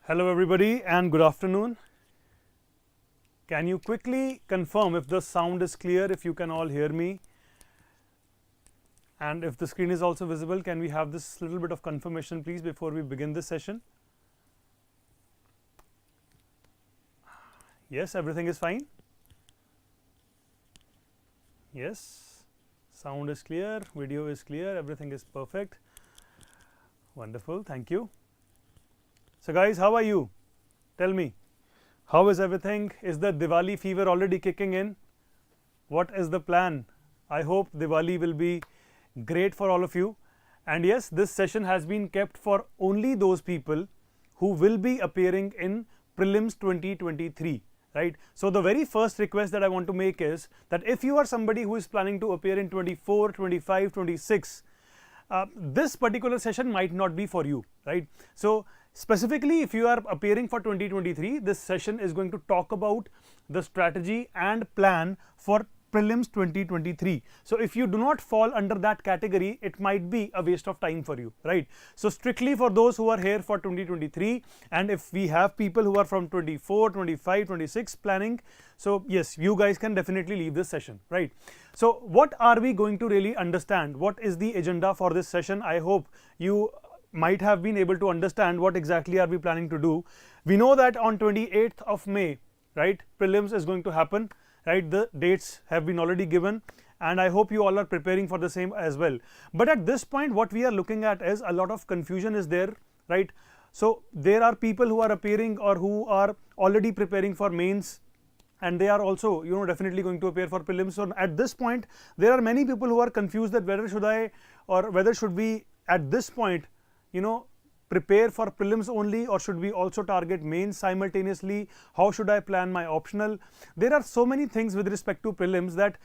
Hello everybody and good afternoon. Can you quickly confirm if the sound is clear, if you can all hear me? And if the screen is also visible, can we have this little bit of confirmation please before we begin this session? Yes, everything is fine? Yes, sound is clear, video is clear, everything is perfect. Wonderful, thank you. So guys, how are you? Tell me, how is everything? Is the Diwali fever already kicking in? What is the plan? I hope Diwali will be great for all of you. And yes, this session has been kept for only those people who will be appearing in Prelims 2023, right? So the very first request that I want to make is that if you are somebody who is planning to appear in 24, 25, 26, this particular session might not be for you, right? So specifically, if you are appearing for 2023, this session is going to talk about the strategy and plan for Prelims 2023. So if you do not fall under that category, it might be a waste of time for you, right? So strictly for those who are here for 2023, and if we have people who are from 24, 25, 26 planning, so yes, you guys can definitely leave this session, right? So what are we going to really understand? What is the agenda for this session? I hope you might have been able to understand what exactly are we planning to do. We know that on 28th of May, right, prelims is going to happen, right? The dates have been already given and I hope you all are preparing for the same as well. But at this point, what we are looking at is a lot of confusion is there, right? So there are people who are appearing or who are already preparing for mains, and they are also definitely going to appear for prelims. So at this point there are many people who are confused that whether should I or whether should we at this point prepare for prelims only, or should we also target mains simultaneously? How should I plan my optional? There are so many things with respect to prelims that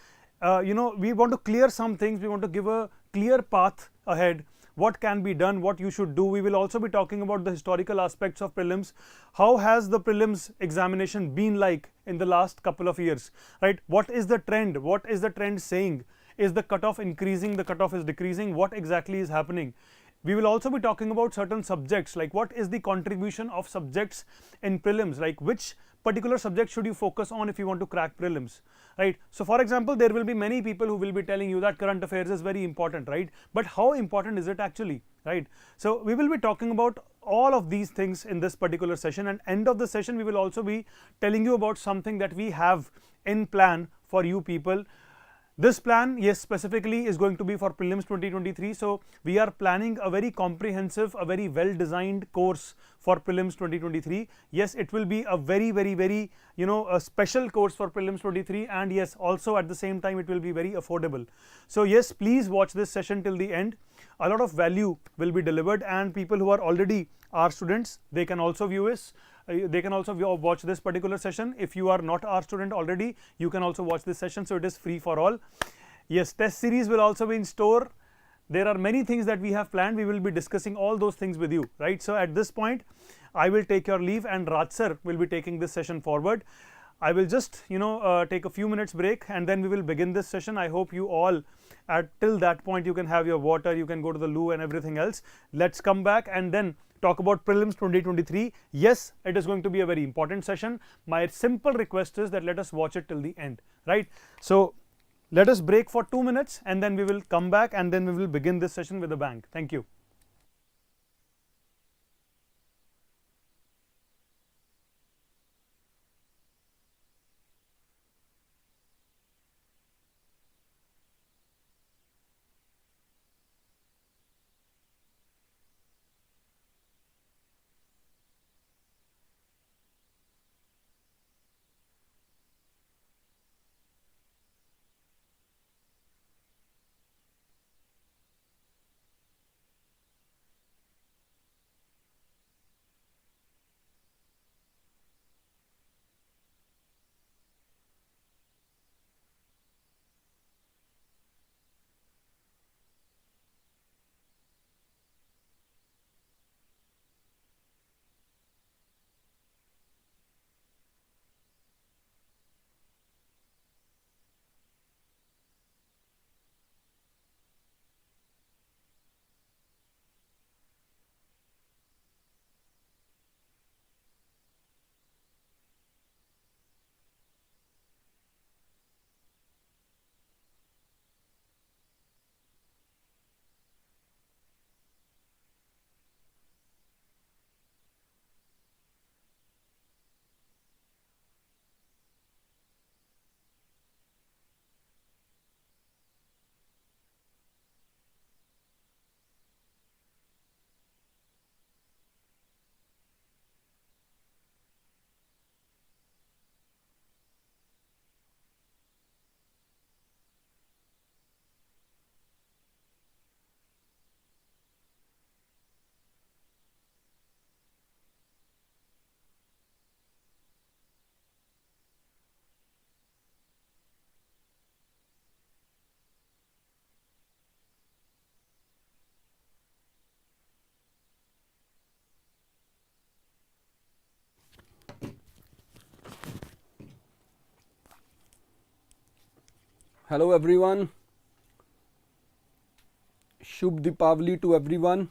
we want to clear some things. We want to give a clear path ahead, what can be done, what you should do. We will also be talking about the historical aspects of prelims. How has the prelims examination been like in the last couple of years, right? What is the trend? What is the trend saying? Is the cutoff increasing? The cutoff is decreasing? What exactly is happening? We will also be talking about certain subjects, like what is the contribution of subjects in prelims, like which particular subject should you focus on if you want to crack prelims, right? So for example, there will be many people who will be telling you that current affairs is very important, right? But how important is it actually, right? So we will be talking about all of these things in this particular session, and end of the session we will also be telling you about something that we have in plan for you people. This plan, yes, specifically is going to be for prelims 2023. So we are planning a very comprehensive, a very well designed course for prelims 2023. Yes, it will be a very a special course for prelims 23, and yes, also at the same time it will be very affordable. So yes, please watch this session till the end. A lot of value will be delivered, and people who are already our students, they can also view this. They can also watch this particular session. If you are not our student already, you can also watch this session, so it is free for all. Yes, test series will also be in store. There are many things that we have planned. We will be discussing all those things with you, right? So at this point, I will take your leave and Raj Sir will be taking this session forward. I will just take a few minutes break and then we will begin this session. I hope you all till that point you can have your water, you can go to the loo and everything else. Let's come back and then talk about prelims 2023. Yes, it is going to be a very important session. My simple request is that let us watch it till the end, right? So let us break for 2 minutes and then we will come back and then we will begin this session with a bang. Thank you. Hello everyone. Shubh Deepavali to everyone.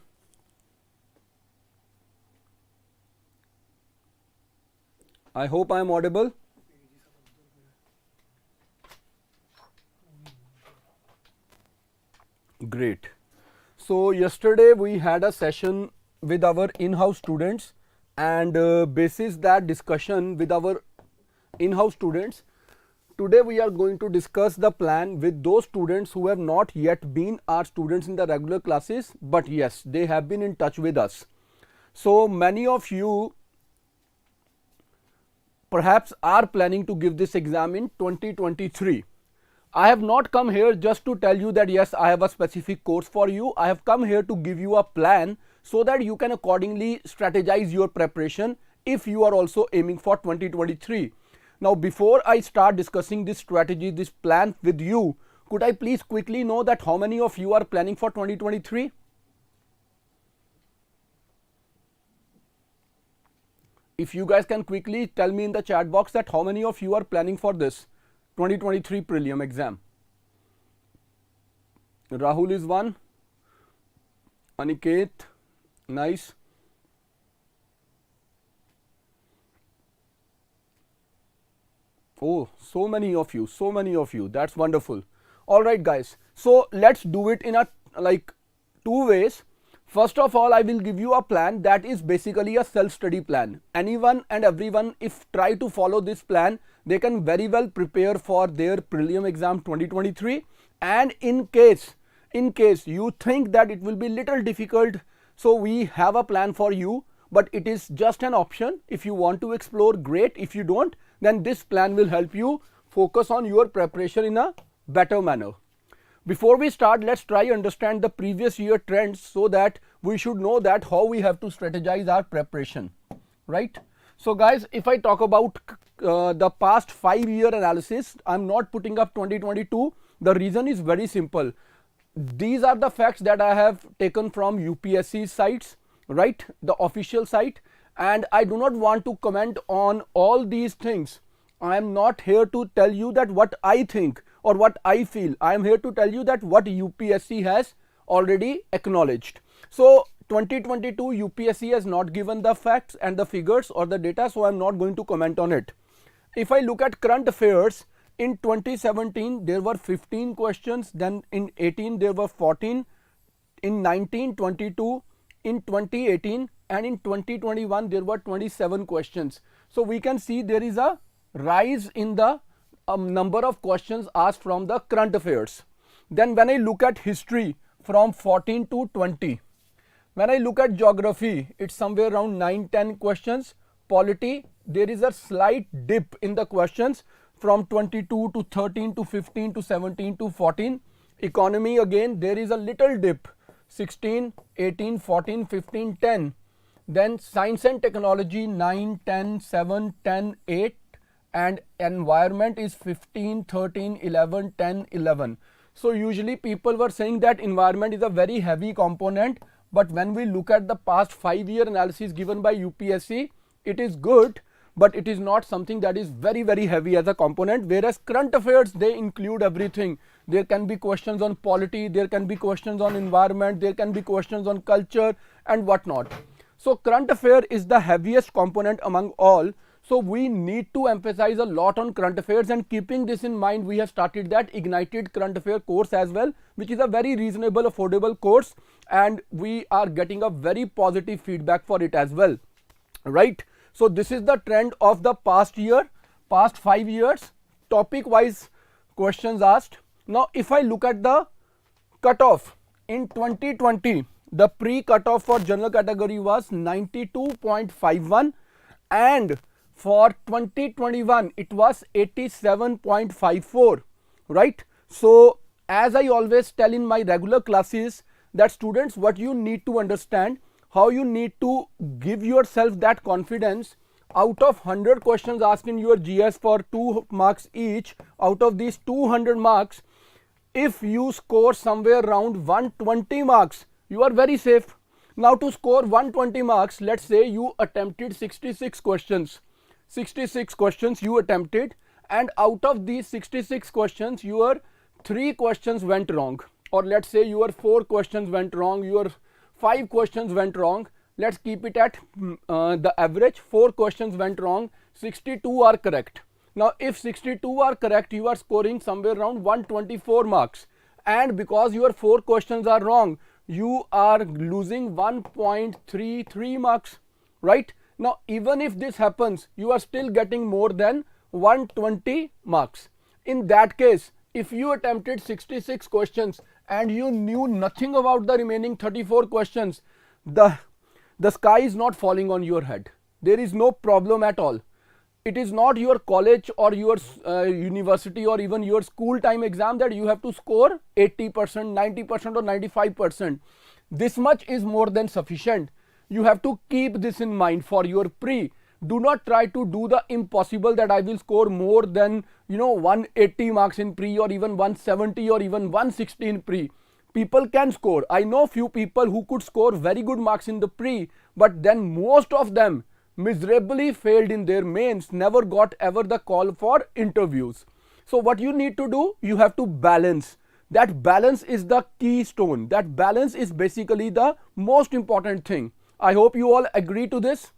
I hope I am audible. Great. So yesterday we had a session with our in-house students, and basis that discussion with our in-house students, today we are going to discuss the plan with those students who have not yet been our students in the regular classes, but yes, they have been in touch with us. So many of you perhaps are planning to give this exam in 2023. I have not come here just to tell you that yes, I have a specific course for you. I have come here to give you a plan so that you can accordingly strategize your preparation if you are also aiming for 2023. Now, before I start discussing this strategy, this plan with you, could I please quickly know that how many of you are planning for 2023? If you guys can quickly tell me in the chat box that how many of you are planning for this 2023 prelim exam. Rahul is one. Aniket, nice. Oh, so many of you, that's wonderful. All right guys, so let's do it in a like two ways. First of all, I will give you a plan that is basically a self-study plan. Anyone and everyone, if try to follow this plan, they can very well prepare for their prelim exam 2023. And in case you think that it will be little difficult, so we have a plan for you, but it is just an option. If you want to explore, great. If you don't, then this plan will help you focus on your preparation in a better manner. Before we start, let's try understand the previous year trends so that we should know that how we have to strategize our preparation, right? So guys, if I talk about the past 5-year analysis, I'm not putting up 2022. The reason is very simple. These are the facts that I have taken from UPSC sites, right? The official site, and I do not want to comment on all these things. I am not here to tell you that what I think or what I feel. I am here to tell you that what UPSC has already acknowledged. So 2022 UPSC has not given the facts and the figures or the data, so I am not going to comment on it. If I look at current affairs, in 2017 there were 15 questions, then in 18 there were 14, in 19, 22, in 2018, and in 2021 there were 27 questions. So we can see there is a rise in the number of questions asked from the current affairs. Then when I look at history, from 14 to 20, when I look at geography, it's somewhere around 9-10 questions. Polity, there is a slight dip in the questions from 22 to 13 to 15 to 17 to 14. Economy, again there is a little dip, 16, 18, 14, 15, 10. Then science and technology, 9, 10, 7, 10, 8, and environment is 15, 13, 11, 10, 11. So usually people were saying that environment is a very heavy component, but when we look at the past 5-year analysis given by UPSC, it is good, but it is not something that is very heavy as a component. Whereas current affairs, they include everything. There can be questions on polity, there can be questions on environment, there can be questions on culture and whatnot. So current affair is the heaviest component among all. So we need to emphasize a lot on current affairs, and keeping this in mind, we have started that Ignited Current Affair course as well, which is a very reasonable, affordable course, and we are getting a very positive feedback for it as well, right? So this is the trend of the past year, past 5 years, topic wise questions asked. Now if I look at the cutoff in 2020, the pre-cutoff for general category was 92.51, and for 2021 it was 87.54, right? So as I always tell in my regular classes that students, what you need to understand, how you need to give yourself that confidence. Out of 100 questions asked in your GS for 2 marks each, out of these 200 marks, if you score somewhere around 120 marks, you are very safe. Now to score 120 marks, let's say you attempted 66 questions. 66 questions you attempted, and out of these 66 questions, your 3 questions went wrong, or let's say your 4 questions went wrong, your 5 questions went wrong, let's keep it at the average. 4 questions went wrong, 62 are correct. Now if 62 are correct, you are scoring somewhere around 124 marks, and because your 4 questions are wrong, you are losing 1.33 marks, right? Now even if this happens, you are still getting more than 120 marks. In that case, if you attempted 66 questions and you knew nothing about the remaining 34 questions, the sky is not falling on your head. There is no problem at all. It is not your college or your university or even your school time exam that you have to score 80%, 90% or 95%. This much is more than sufficient. You have to keep this in mind for your pre. Do not try to do the impossible that I will score more than 180 marks in pre, or even 170 or even 160 in pre. People can score. I know few people who could score very good marks in the pre, but then most of them miserably failed in their mains, never got ever the call for interviews. So what you need to do, you have to balance. That balance is the keystone. That balance is basically the most important thing. I hope you all agree to this.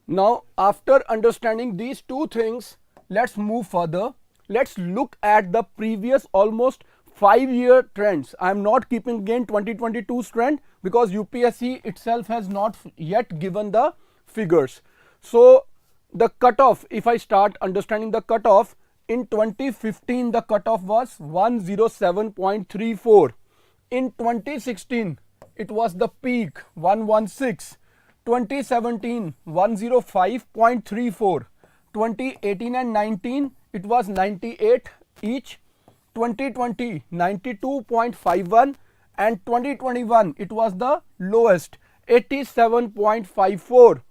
Now after understanding these two things, let's move further. Let's look at the previous almost 5-year trends. I am not keeping again 2022's trend because UPSC itself has not yet given the figures. So the cutoff, if I start understanding the cutoff, in 2015 the cutoff was 107.34. In 2016 it was the peak 116. 2017 105.34. 2018 and 19 it was 98 each. 2020 92.51, and 2021 it was the lowest 87.54.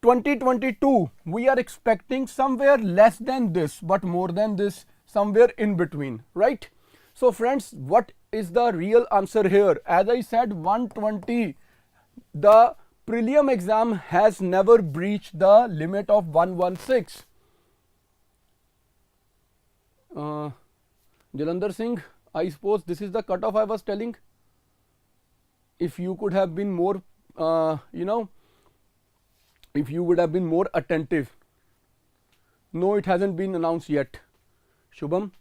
2022 we are expecting somewhere less than this but more than this, somewhere in between, right? So friends, what is the real answer here? As I said, 120. The prelim exam has never breached the limit of 116. Jalandhar Singh, I suppose this is the cutoff I was telling. If you could have been more, if you would have been more attentive. No, it hasn't been announced yet. Shubham,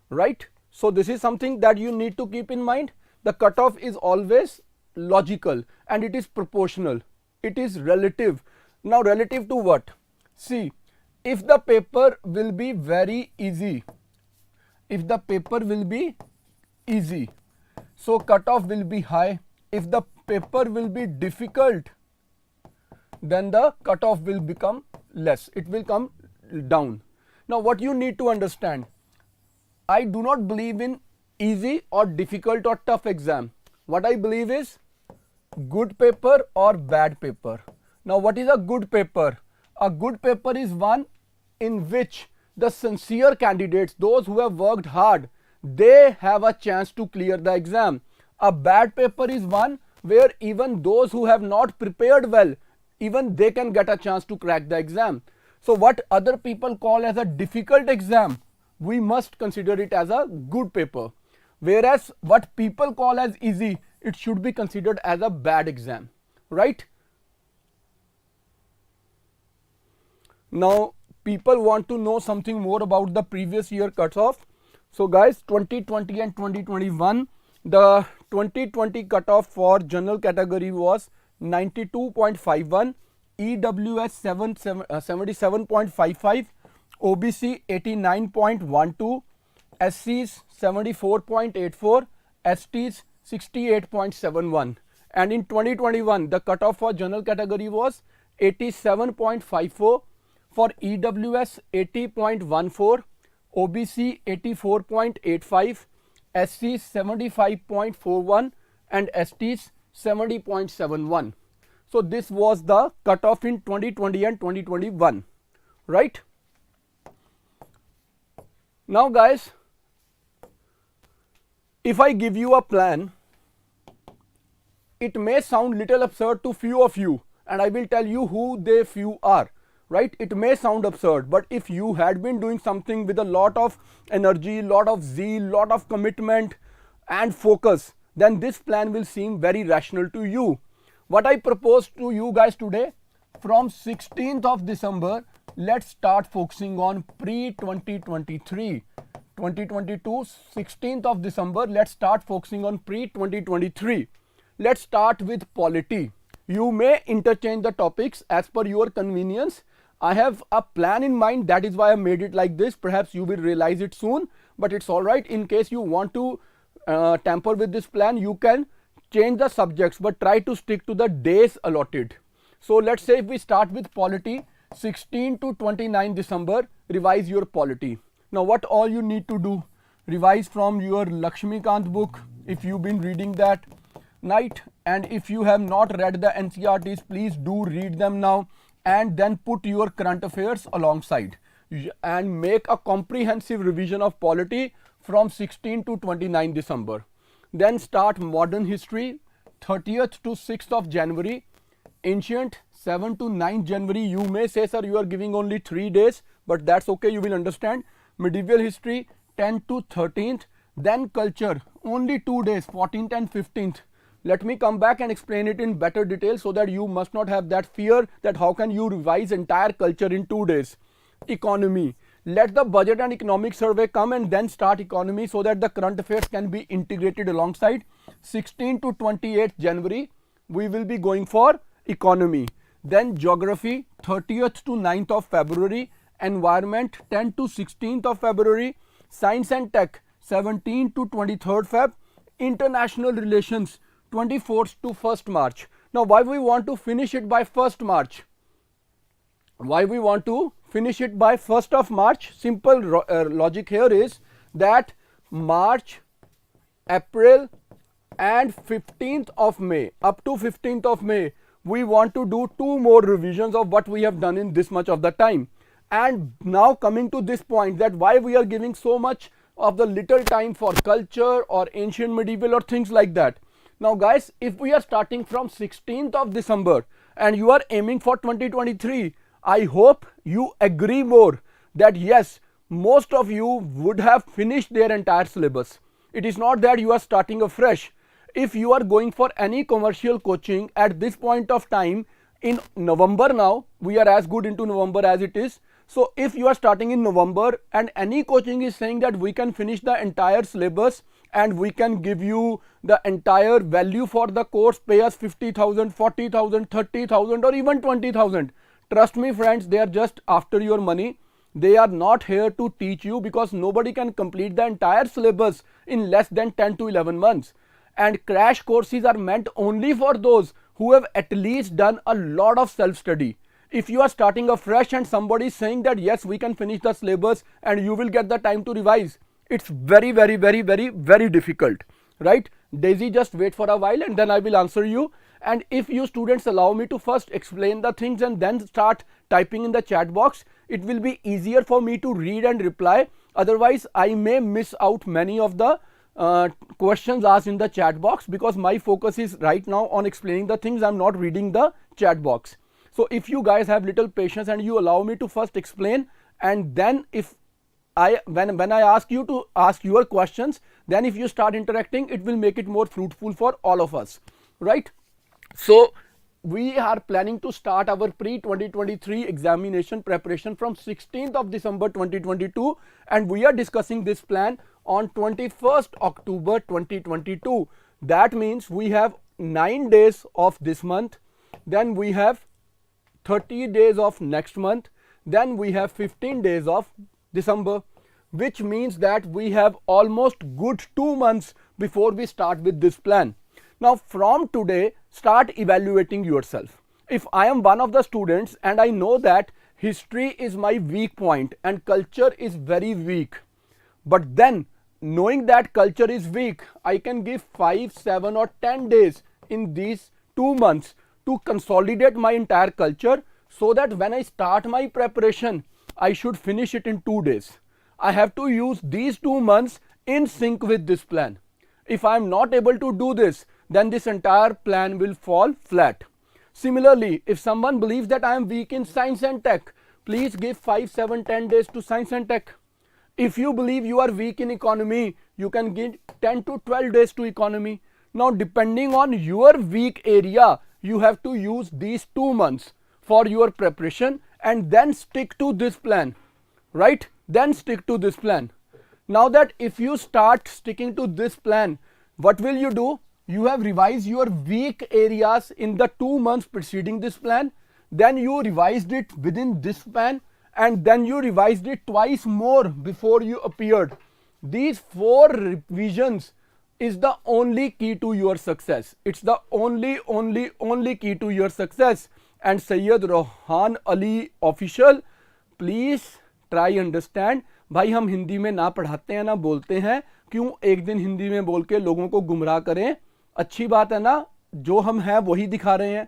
right? So this is something that you need to keep in mind. The cutoff is always logical and it is proportional. It is relative. Now relative to what? See, if the paper will be very easy, if the paper will be easy, so cutoff will be high. If the paper will be difficult, then the cutoff will become less. It will come down. Now what you need to understand, I do not believe in easy or difficult or tough exam. What I believe is good paper or bad paper. Now what is a good paper? A good paper is one in which the sincere candidates, those who have worked hard, they have a chance to clear the exam. A bad paper is one where even those who have not prepared well, even they can get a chance to crack the exam. So what other people call as a difficult exam, we must consider it as a good paper. Whereas what people call as easy, it should be considered as a bad exam, right? Now people want to know something more about the previous year cutoff. So guys, 2020 and 2021, the 2020 cutoff for general category was 92.51, EWS 77.55, OBC 89.12, SCs 74.84, STs 68.71, and in 2021 the cutoff for general category was 87.54, for EWS 80.14, OBC 84.85, SC 75.41, and STs 70.71. So this was the cutoff in 2020 and 2021, right? Now guys, if I give you a plan, it may sound little absurd to few of you, and I will tell you who they few are, right? It may sound absurd, but if you had been doing something with a lot of energy, lot of zeal, lot of commitment and focus, then this plan will seem very rational to you. What I propose to you guys today, from 16th of December, let's start focusing on pre-2023. 2022, 16th of December, let's start focusing on pre-2023. Let's start with polity. You may interchange the topics as per your convenience. I have a plan in mind, that is why I made it like this. Perhaps you will realize it soon, but it's all right. In case you want to tamper with this plan, you can change the subjects, but try to stick to the days allotted. So let's say if we start with polity, 16 to 29 December, revise your polity. Now what all you need to do, revise from your Lakshmikant book if you've been reading that night, and if you have not read the NCERTs, please do read them now, and then put your current affairs alongside and make a comprehensive revision of polity from 16 to 29 December. Then start modern history 30th to 6th of January, ancient 7 to 9 January. You may say, sir, you are giving only 3 days, but that's okay, you will understand. Medieval history 10 to 13th, then culture only 2 days, 14th and 15th. Let me come back and explain it in better detail so that you must not have that fear that how can you revise entire culture in 2 days. Economy, let the budget and economic survey come and then start economy so that the current affairs can be integrated alongside. 16 to 28th January, we will be going for economy. Then geography 30th to 9th of February, environment 10 to 16th of February, science and tech 17 to 23rd Feb, international relations 24th to 1st March. Now why we want to finish it by 1st March? Why we want to finish it by 1st of March? Simple logic here is that March, April and 15th of May, up to 15th of May, we want to do 2 more revisions of what we have done in this much of the time. And now coming to this point, that why we are giving so much of the little time for culture or ancient medieval or things like that. Now guys, if we are starting from 16th of December and you are aiming for 2023, I hope you agree more that yes, most of you would have finished their entire syllabus. It is not that you are starting afresh. If you are going for any commercial coaching at this point of time in November, now we are as good into November as it is. So if you are starting in November and any coaching is saying that we can finish the entire syllabus and we can give you the entire value for the course, pay us 50,000, 40,000, 30,000 or even 20,000. Trust me friends, they are just after your money. They are not here to teach you, because nobody can complete the entire syllabus in less than 10 to 11 months. And crash courses are meant only for those who have at least done a lot of self-study. If you are starting afresh and somebody is saying that yes, we can finish the syllabus and you will get the time to revise, it's very difficult, right? Daisy, just wait for a while and then I will answer you. And if you students allow me to first explain the things and then start typing in the chat box, it will be easier for me to read and reply. Otherwise, I may miss out many of the questions asked in the chat box, because my focus is right now on explaining the things. I'm not reading the chat box. So if you guys have little patience and you allow me to first explain, and then if when I ask you to ask your questions, then if you start interacting, it will make it more fruitful for all of us, right? So we are planning to start our pre-2023 examination preparation from 16th of December 2022, and we are discussing this plan on 21st October 2022. That means we have 9 days of this month, then we have 30 days of next month, then we have 15 days of December, which means that we have almost good 2 months before we start with this plan. Now from today, start evaluating yourself. If I am one of the students and I know that history is my weak point and culture is very weak, but then knowing that culture is weak, I can give 5, 7 or 10 days in these 2 months to consolidate my entire culture, so that when I start my preparation, I should finish it in 2 days. I have to use these 2 months in sync with this plan. If I am not able to do this, then this entire plan will fall flat. Similarly, if someone believes that I am weak in science and tech, please give 5, 7, 10 days to science and tech. If you believe you are weak in economy, you can give 10 to 12 days to economy. Now, depending on your weak area, you have to use these 2 months for your preparation and then stick to this plan, right? Then stick to this plan. Now that if you start sticking to this plan, what will you do? You have revised your weak areas in the 2 months preceding this plan, then you revised it within this plan, and then you revised it twice more before you appeared. These 4 revisions is the only key to your success. It's the only key to your success. And Sayyid Rohan Ali official, please try understand. भाई हम हिंदी में ना पढ़ाते हैं ना बोलते हैं, क्यों एक दिन हिंदी में बोल के लोगों को गुमराह करें? अच्छी बात है ना, जो हम हैं वही दिखा रहे हैं.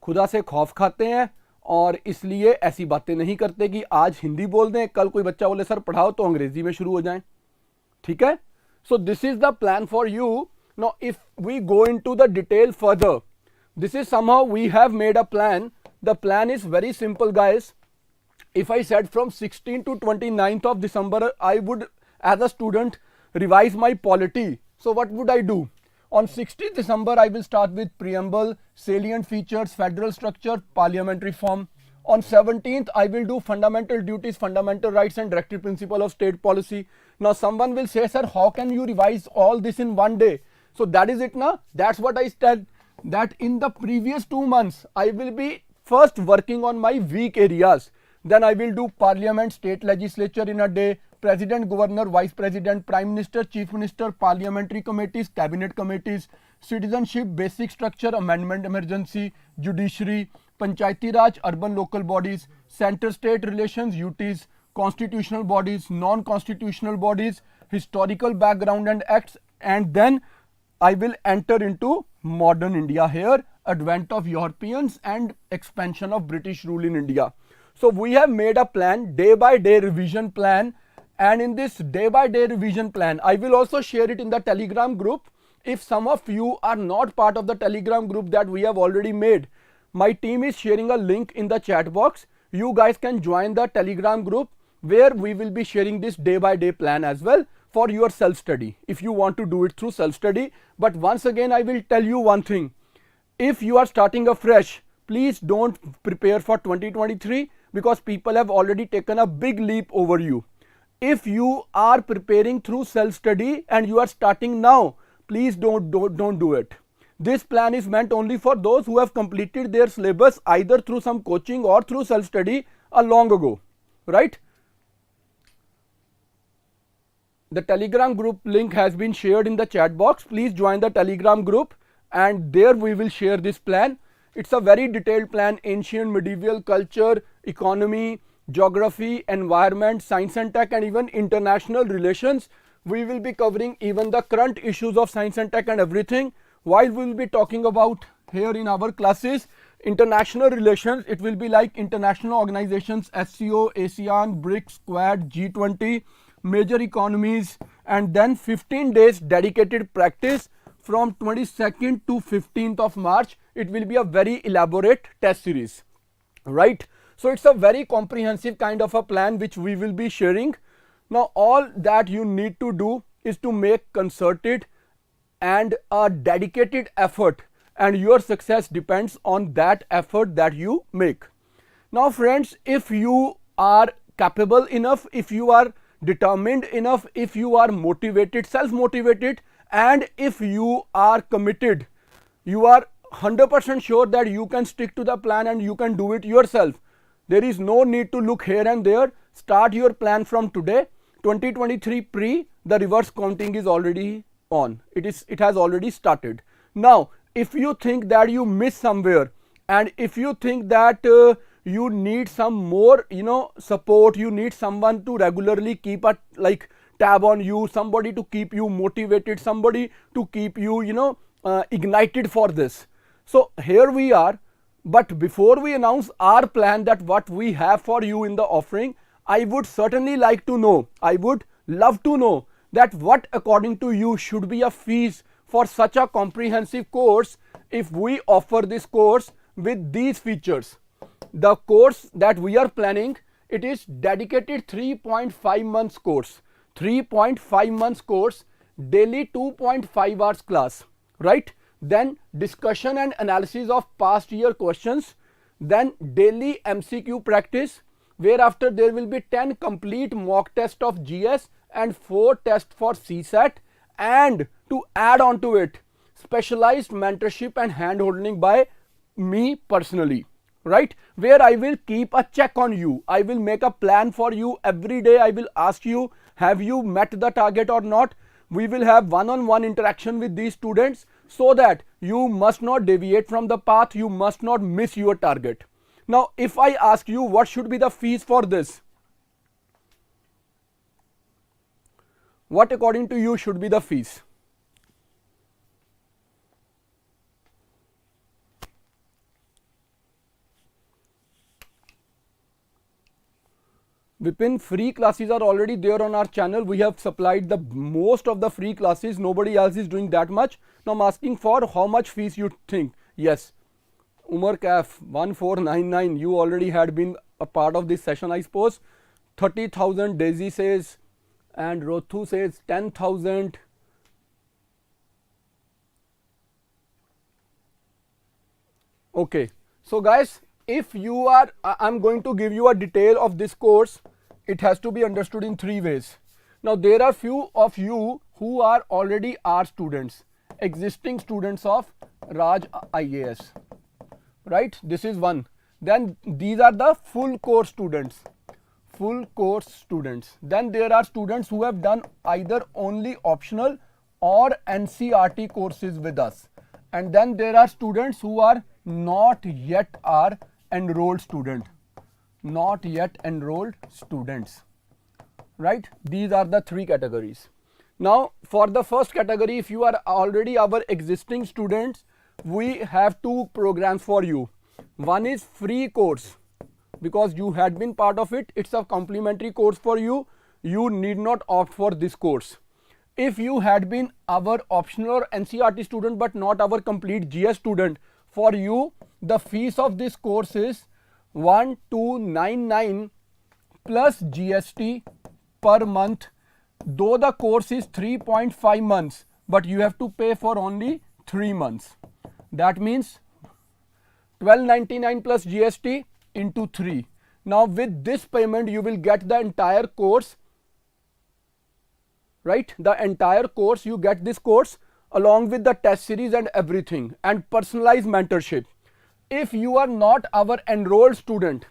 खुदा से खौफ खाते हैं और इसलिए ऐसी बातें नहीं करते कि आज हिंदी बोल दें, कल कोई बच्चा बोले सर पढ़ाओ तो अंग्रेजी में शुरू हो जाएं. ठीक है? So this is the plan for you. Now if we go into the detail further, this is somehow we have made a plan. The plan is very simple, guys. If I said from 16th to 29th of December, I would as a student revise my polity. So what would I do? On 16th December, I will start with preamble, salient features, federal structure, parliamentary form. On 17th, I will do fundamental duties, fundamental rights and directive principle of state policy. Now someone will say, sir, how can you revise all this in one day? So that is it now. That's what I said, that in the previous 2 months, I will be first working on my weak areas. Then I will do parliament, state legislature in a day, president, governor, vice president, prime minister, chief minister, parliamentary committees, cabinet committees, citizenship, basic structure, amendment, emergency, judiciary, panchayati raj, urban local bodies, center state relations, UTs, constitutional bodies, non-constitutional bodies, historical background and acts, and then I will enter into modern India here, advent of Europeans and expansion of British rule in India. So we have made a plan, day by day revision plan, and in this day by day revision plan, I will also share it in the Telegram group. If some of you are not part of the Telegram group that we have already made, my team is sharing a link in the chat box. You guys can join the Telegram group where we will be sharing this day by day plan as well for your self study if you want to do it through self study. But once again, I will tell you one thing. If you are starting afresh, please don't prepare for 2023 because people have already taken a big leap over you. If you are preparing through self study and you are starting now, please don't do it. This plan is meant only for those who have completed their syllabus either through some coaching or through self study a long ago, right? The Telegram group link has been shared in the chat box. Please join the Telegram group and there we will share this plan. It's a very detailed plan: ancient, medieval, culture, economy, geography, environment, science and tech, and even international relations. We will be covering even the current issues of science and tech and everything. While we will be talking about here in our classes, international relations, it will be like international organizations, SCO, ASEAN, BRICS, Quad, G20, major economies, and then 15 days dedicated practice from 22nd to 15th of March. It will be a very elaborate test series, right? So it's a very comprehensive kind of a plan which we will be sharing. Now all that you need to do is to make concerted and a dedicated effort, and your success depends on that effort that you make. Now friends, if you are capable enough, if you are determined enough, if you are motivated, self-motivated, and if you are committed, you are 100% sure that you can stick to the plan and you can do it yourself. There is no need to look here and there. Start your plan from today. 2023 pre, the reverse counting is already on. It has already started. Now, if you think that you miss somewhere, and if you think that you need some more, support, you need someone to regularly keep a tab on you, somebody to keep you motivated, somebody to keep you, ignited for this. So here we are. But before we announce our plan, that what we have for you in the offering, I would certainly like to know, I would love to know that what according to you should be a fees for such a comprehensive course if we offer this course with these features. The course that we are planning, it is dedicated 3.5 months course, 3.5 months course, daily 2.5 hours class, right? Then discussion and analysis of past year questions, then daily MCQ practice, whereafter there will be 10 complete mock tests of GS and 4 tests for CSAT, and to add on to it, specialized mentorship and hand-holding by me personally, right? Where I will keep a check on you. I will make a plan for you every day. I will ask you, have you met the target or not? We will have one-on-one interaction with these students so that you must not deviate from the path. You must not miss your target. Now, if I ask you what should be the fees for this, what according to you should be the fees? Vipin, free classes are already there on our channel. We have supplied the most of the free classes. Nobody else is doing that much. Now I'm asking for how much fees you think. Yes. Umar Kaf 1499. You already had been a part of this session, I suppose. 30,000 Daisy says, and Rothu says 10,000. Okay. So guys, if you are, I'm going to give you a detail of this course. It has to be understood in 3 ways. Now there are few of you who are already our students, existing students of Raj IAS, right? This is one. Then these are the full course students, full course students. Then there are students who have done either only optional or NCRT courses with us. And then there are students who are not yet our enrolled student, not yet enrolled students, right? These are the 3 categories. Now for the first category, if you are already our existing students, we have 2 programs for you. One is free course, because you had been part of it. It's a complimentary course for you. You need not opt for this course. If you had been our optional or NCRT student but not our complete GS student, for you the fees of this course is 1299 plus GST per month. Though the course is 3.5 months, but you have to pay for only 3 months. That means 1299 plus GST into 3. Now with this payment you will get the entire course, right? The entire course, you get this course along with the test series and everything, and personalized mentorship. If you are not our enrolled student,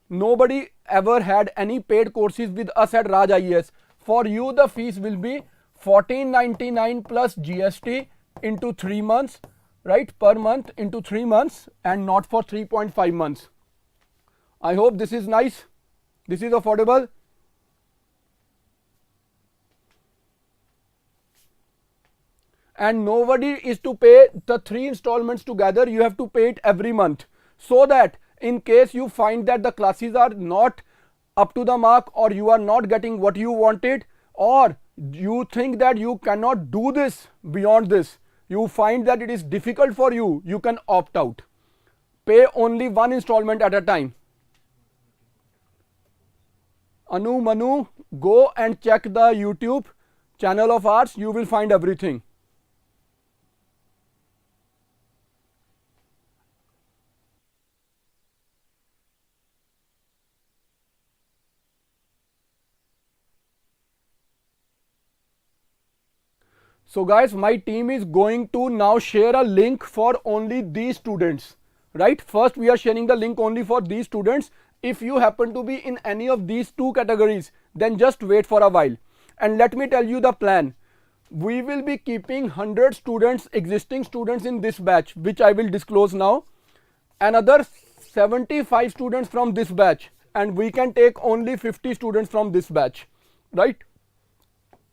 nobody ever had any paid courses with us at Raj IAS. For you the fees will be 1499 plus GST into 3 months, right? Per month into 3 months, and not for 3.5 months. I hope this is nice. This is affordable. And nobody is to pay the 3 installments together. You have to pay it every month, so that in case you find that the classes are not up to the mark, or you are not getting what you wanted, or you think that you cannot do this beyond this, you find that it is difficult for you, you can opt out. Pay only 1 installment at a time. Anu, Manu, go and check the YouTube channel of ours. You will find everything. So guys, my team is going to now share a link for only these students, right? First we are sharing the link only for these students. If you happen to be in any of these 2 categories, then just wait for a while. And let me tell you the plan. We will be keeping 100 students, existing students in this batch, which I will disclose now. Another 75 students from this batch, and we can take only 50 students from this batch, right?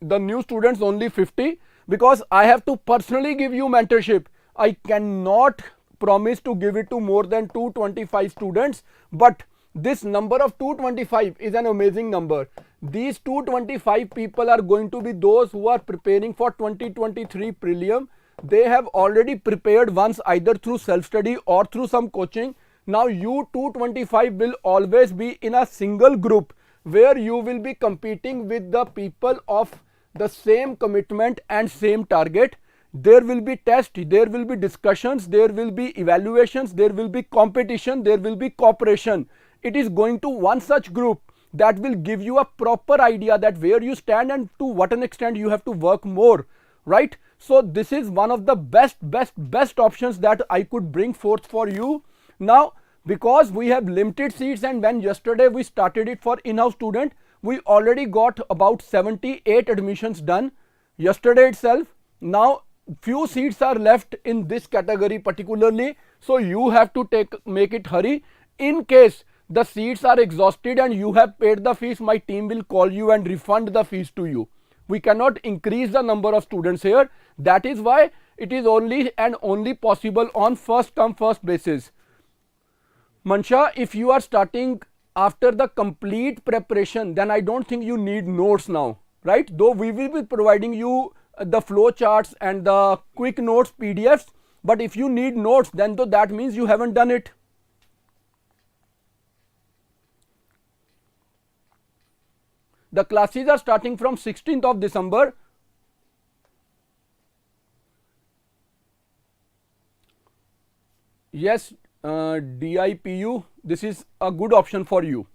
The new students only 50, because I have to personally give you mentorship. I cannot promise to give it to more than 225 students, but this number of 225 is an amazing number. These 225 people are going to be those who are preparing for 2023 prelim. They have already prepared once, either through self-study or through some coaching. Now you 225 will always be in a single group where you will be competing with the people of the same commitment and same target. There will be tests, there will be discussions, there will be evaluations, there will be competition, there will be cooperation. It is going to one such group that will give you a proper idea that where you stand and to what an extent you have to work more, right? So this is one of the best options that I could bring forth for you. Now, because we have limited seats, and when yesterday we started it for in-house student, we already got about 78 admissions done yesterday itself. Now few seats are left in this category particularly, so you have to make it hurry. In case the seats are exhausted and you have paid the fees, my team will call you and refund the fees to you. We cannot increase the number of students here. That is why it is only and only possible on first come first basis. Mansha, if you are starting after the complete preparation, then I don't think you need notes now, right? Though we will be providing you the flow charts and the quick notes PDFs, but if you need notes, then that means you haven't done it. The classes are starting from 16th of December. Yes, DIPU, this is a good option for you.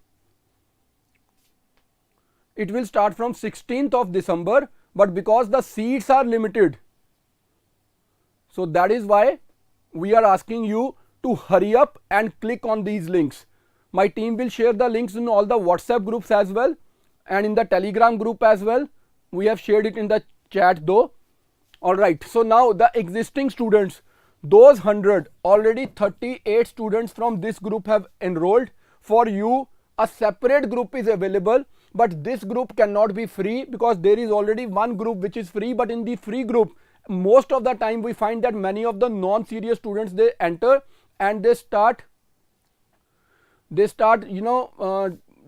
It will start from 16th of December, but because the seats are limited, so that is why we are asking you to hurry up and click on these links. My team will share the links in all the WhatsApp groups as well and in the Telegram group as well. We have shared it in the chat though. All right, so now the existing students, those 100, already 38 students from this group have enrolled. For you, a separate group is available, but this group cannot be free because there is already one group which is free. But in the free group, most of the time we find that many of the non-serious students, they enter and they start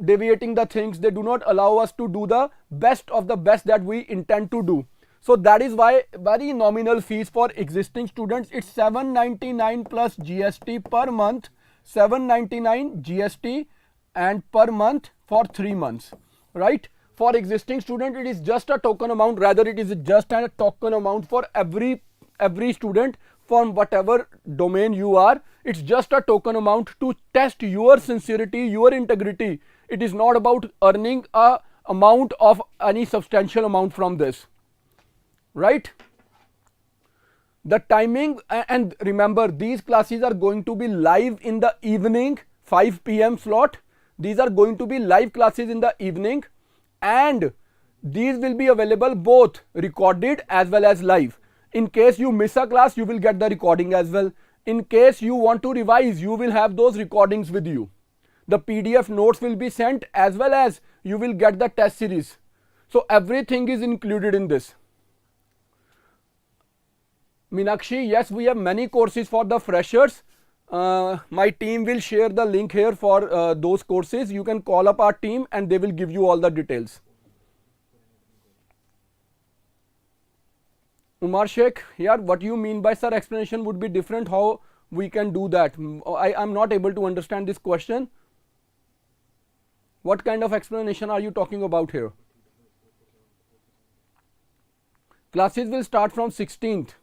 deviating the things. They do not allow us to do the best of the best that we intend to do. So that is why very nominal fees for existing students. It's 799 plus GST per month, 799 GST and per month for 3 months, right? For existing student, it is just a token amount. Rather, it is just a token amount for every student from whatever domain you are. It's just a token amount to test your sincerity, your integrity. It is not about earning a amount of any substantial amount from this, right? The timing, and remember, these classes are going to be live in the evening, 5 p.m. slot. These are going to be live classes in the evening, and these will be available both recorded as well as live. In case you miss a class, you will get the recording as well. In case you want to revise, you will have those recordings with you. The PDF notes will be sent as well as you will get the test series. So everything is included in this. Meenakshi, yes, we have many courses for the freshers. My team will share the link here for those courses. You can call up our team and they will give you all the details. Umar Sheikh, yeah, what you mean by sir explanation would be different? How we can do that? I am not able to understand this question. What kind of explanation are you talking about here? Classes will start from 16th.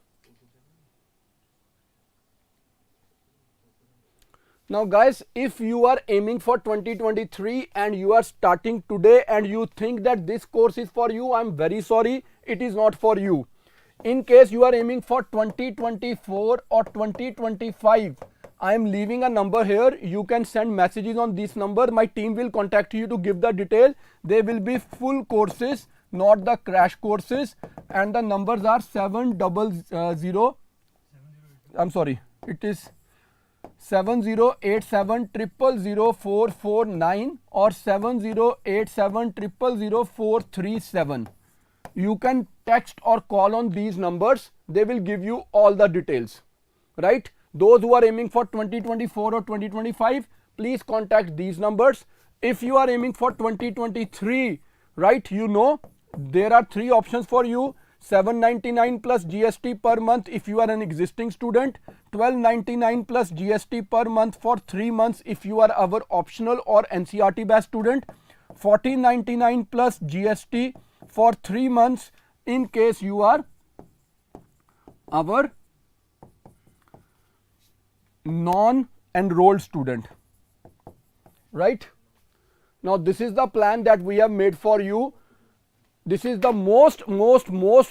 Now guys, if you are aiming for 2023 and you are starting today and you think that this course is for you, I'm very sorry, it is not for you. In case you are aiming for 2024 or 2025, I am leaving a number here. You can send messages on this number. My team will contact you to give the detail. They will be full courses, not the crash courses, and the numbers are 700. I'm sorry, it is 7087000449 or 7087000437. You can text or call on these numbers. They will give you all the details, right? Those who are aiming for 2024 or 2025, please contact these numbers. If you are aiming for 2023, right, you know there are three options for you. 799 plus GST per month if you are an existing student, 1299 plus GST per month for 3 months if you are our optional or NCERT batch student, 1499 plus GST for 3 months in case you are our non-enrolled student, right? Now this is the plan that we have made for you. This is the most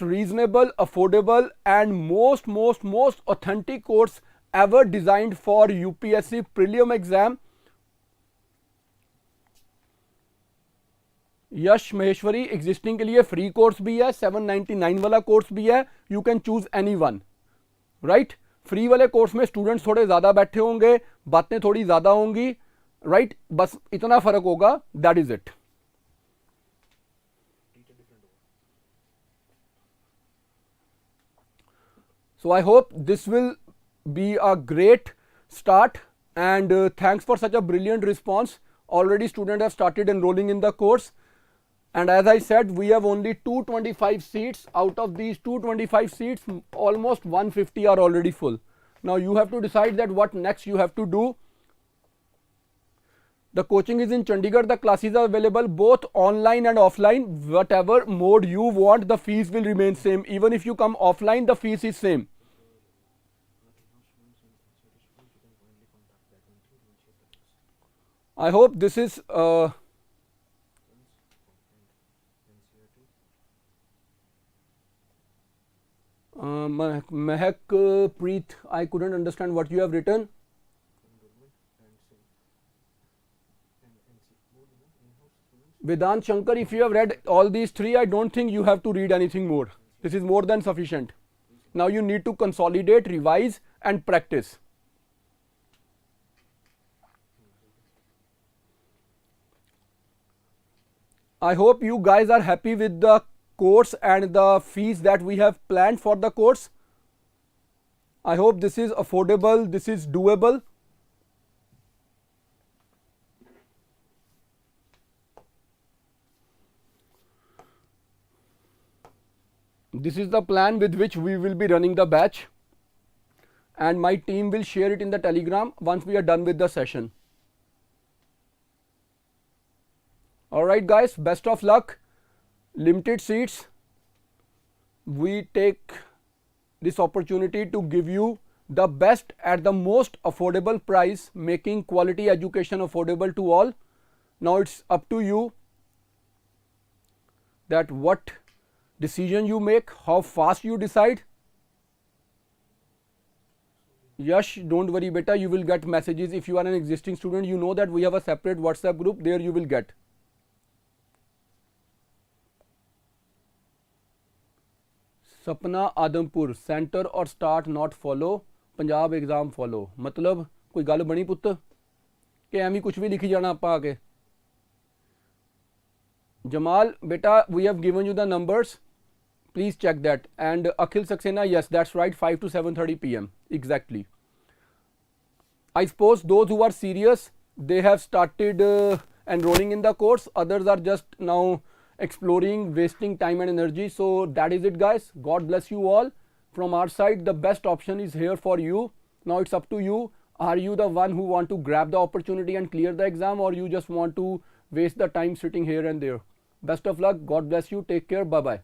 reasonable, affordable and most authentic course ever designed for UPSC prelim exam. Yash Maheshwari existing के लिए free course भी है, 799 वाला course भी है. You can choose any one, right. Free वाले course में students थोड़े ज्यादा बैठे होंगे, बातें थोड़ी ज्यादा होंगी, राइट. बस इतना फर्क होगा, that is it. So I hope this will be a great start and thanks for such a brilliant response. Already students have started enrolling in the course and as I said we have only 225 seats. Out of these 225 seats almost 150 are already full. Now you have to decide that what next you have to do. The coaching is in Chandigarh. The classes are available both online and offline. Whatever mode you want, the fees will remain same. Even if you come offline, the fees is same. I hope this is Mehak Preet, I couldn't understand what you have written. Vedant Shankar, if you have read all these three, I don't think you have to read anything more. This is more than sufficient. Now you need to consolidate, revise and practice. I hope you guys are happy with the course and the fees that we have planned for the course. I hope this is affordable, this is doable. This is the plan with which we will be running the batch and my team will share it in the Telegram once we are done with the session. Alright guys, best of luck. Limited seats. We take this opportunity to give you the best at the most affordable price, making quality education affordable to all. Now it's up to you that what decision you make, how fast you decide. Yash, don't worry beta, you will get messages. If you are an existing student, you know that we have a separate WhatsApp group, there you will get. सपना Adampur, centre और start not follow, Punjab exam follow. मतलब कोई गल बनी पुत्त कि एवं कुछ भी लिखी जाना आप आके. जमाल बेटा, we have given you the numbers, please check that. And Akhil Saxena, yes that's right, 5 to 7:30 PM exactly. I suppose those who are serious, they have started enrolling in the course. Others are just now exploring, wasting time and energy. So that is it guys. God bless you all. From our side, the best option is here for you. Now it's up to you. Are you the one who want to grab the opportunity and clear the exam, or you just want to waste the time sitting here and there? Best of luck. God bless you. Take care. Bye bye.